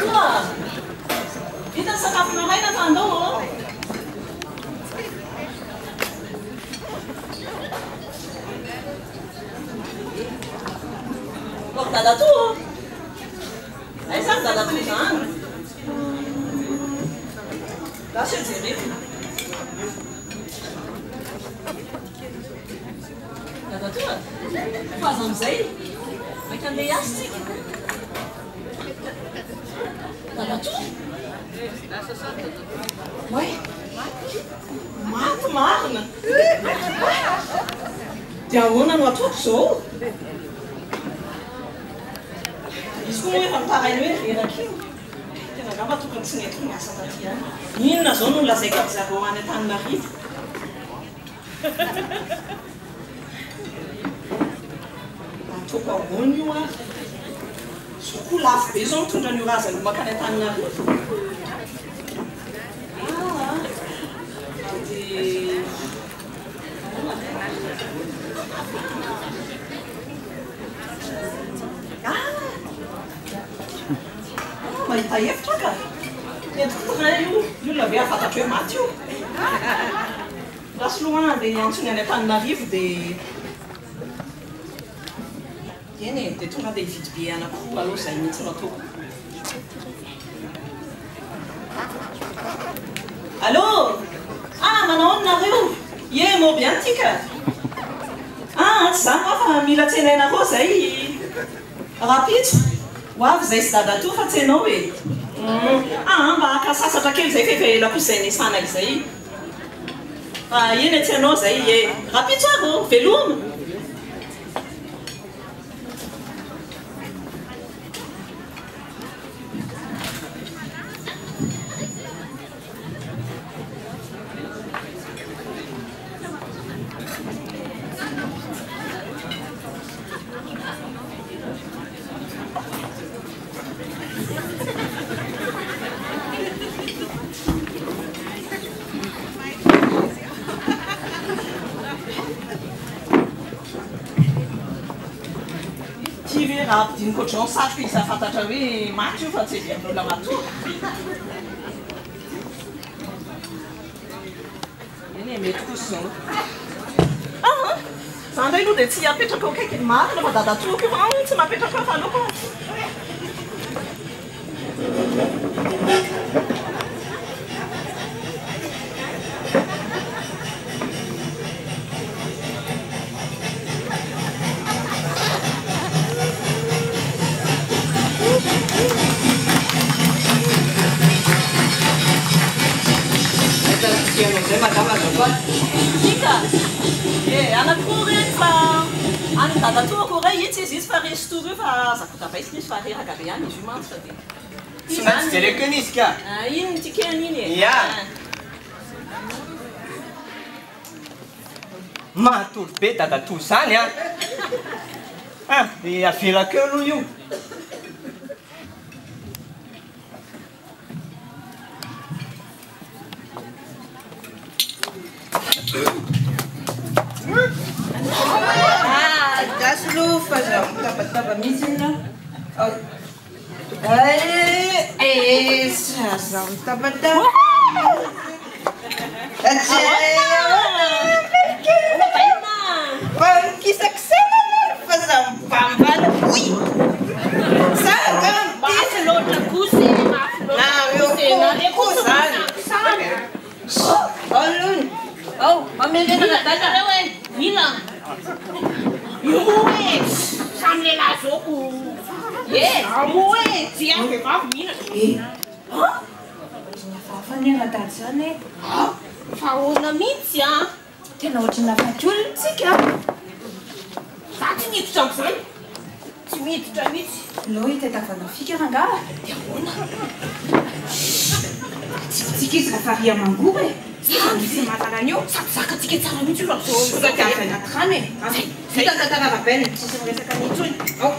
toa. Vita ny sakafo maraina fa andao. Bok dada toa. Ai zany dada toa zany. Lasa jereko. Dada toa. Fa aza amizay. Maika andeha asy tsika. Dada toa. Ouais. Maty marina. Dia ahoana no ataoko zao? Izy koa moa efa mitarainy hoe veraka io. Tena angamba tokony tsy netiko miasa taty any. Inona zao no nolazaiko aby zareo any Antananarivo? Ataoko ahoana io a? Sokoa lafo be zao mitondra an'io razana makany Antananarivo. Mahita hevitra ka? Entiko tray io. Io lavea fantatro hoe maty io. Lasy loha dia antsony any Antananarivo dia eny e, dia tonga dia hividy be anankiroa aloha izay mihitsy no ataoko. Allô? Ah, manao nareo? Ie, mô bien tika. Ah, tsy zany moa fa mila tsenaina koa zay. Rapitso? Ho avy zay sy dada toa fa tsy hainao e. Ah, mba haka sasatra kely zay fefa ela koa izay nisana izay. Fa iny tsy hainao zay e. Rapitso avy, veloma. Raha ampidinyko ohatr'izao satroka izy fantatra hoe maty io fa tsy dia amin'olona matoa. Eny e, mety kosa izao. Izany indray aloha dia tsy apetraka eo akaiky ny marina fa dada toako io fa tsy mapetraka eo fa aleoko. Tika! E, anankiroa reny fa any dada toako ray itsy izy fa resy toro io fa zako tabaisika izy fa reraka be ihany izy io mantsy fa dia. Tsy maintsy jereko eny izy ka? Iny ny tikeny iny e. Ia! Matory be dada toa zany a! Ah, dia avelako eo aloha io. Gasy aloha fa zaho mitabataba mihitsy ina. Zaho mitabataba. Mikisakisana fa zaho mipambana. Ui! Saka Mafy loatra kosa e, mafy loatra kosa e. Alun. Mamelena dada reo e, mila. Io e, samy lehilahy zao. E, amo e, tsy aho vehivavy mila. Fa nianadady zany e. Fa ahoana mihitsy a? Tena ohatrany nafaty olona tsika. Za tsy miditra amin'izany. Tsy miditra mihitsy. Lo hitetavana fika rangaha. Dia ahoana? Tsika izy raha ria mangoba e. Misy mahalala io. Zakatsika tsara mihitsy io raha zao. Zakavy anaty rano e. Vita tantara rabelina, tsisy miresaka mihitsy io.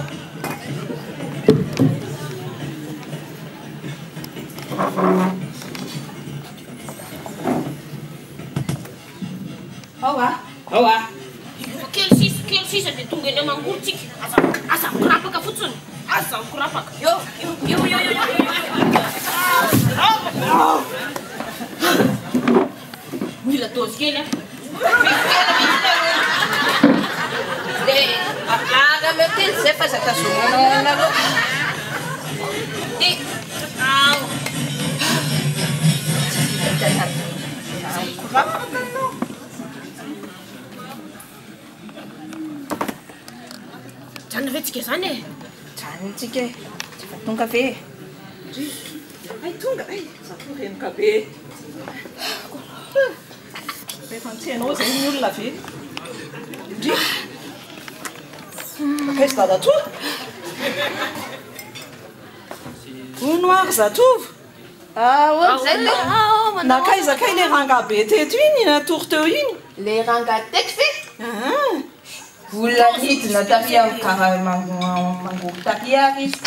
Awa. Kely sisa dia tonga eny amangorotsika. Aza mikorapaka fotsiny. Aza mikorapaka. Yo. tazomana anareo. Janona ve tsika zany e? Janontsika e. Tsy fa tonga ve? Ay tonga ay za tonga enoka be rehefa nitsenao zay ny olona ve ndry akaizy dadatoa ono ary zatovo Zay le nakaizakay le ranga be teto iny natory teo iny le ranga teto ve? Vola nidina taria karaha mangory taria ary izy.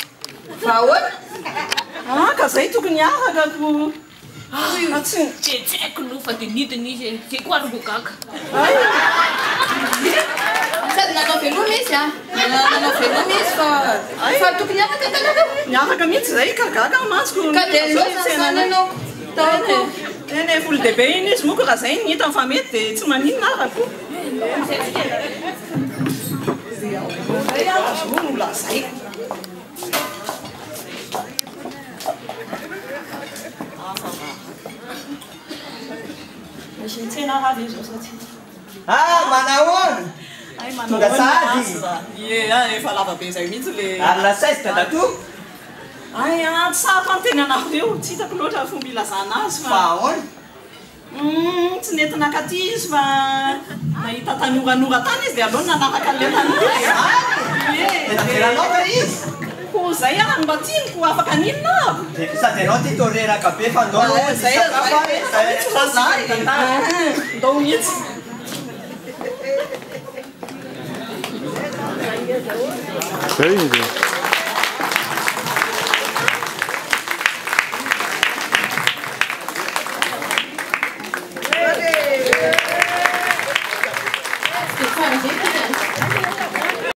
Fa ahoana? Ka zay tokony arakako Tsy haiko no fa dia nidina izy zay koa arongogaka. Sady nanao veloma izy a. Nanao veloma izy fa tokony araka tanaka. miaraka mihitsy zay kagaga matsiko Ka dia loatra zany anao. Taoko. ene folo dehibe iny izy moko raha zay ny hita fa mety dia tsy maninona arako zay azono lazay misy mitsena raha izy satria Manahoana? ay Tonga sady. efa lava be zay mihitsy le Ary lasaizy dadato? ay tsapa ny teny anareo tsy hitako loatra fomba ilazana azy Fa fa ahoana? tsy nentina katy izy fa nahita tanoranora tany izy dia aloha nanaraka le tanora Tena veranao ka izy? ko zay any mba tianiko afaka ninona aby Sady ianao ty toreraka be fa andao zay ndao mihitsy Crazy. Dia tsara zay ty zany.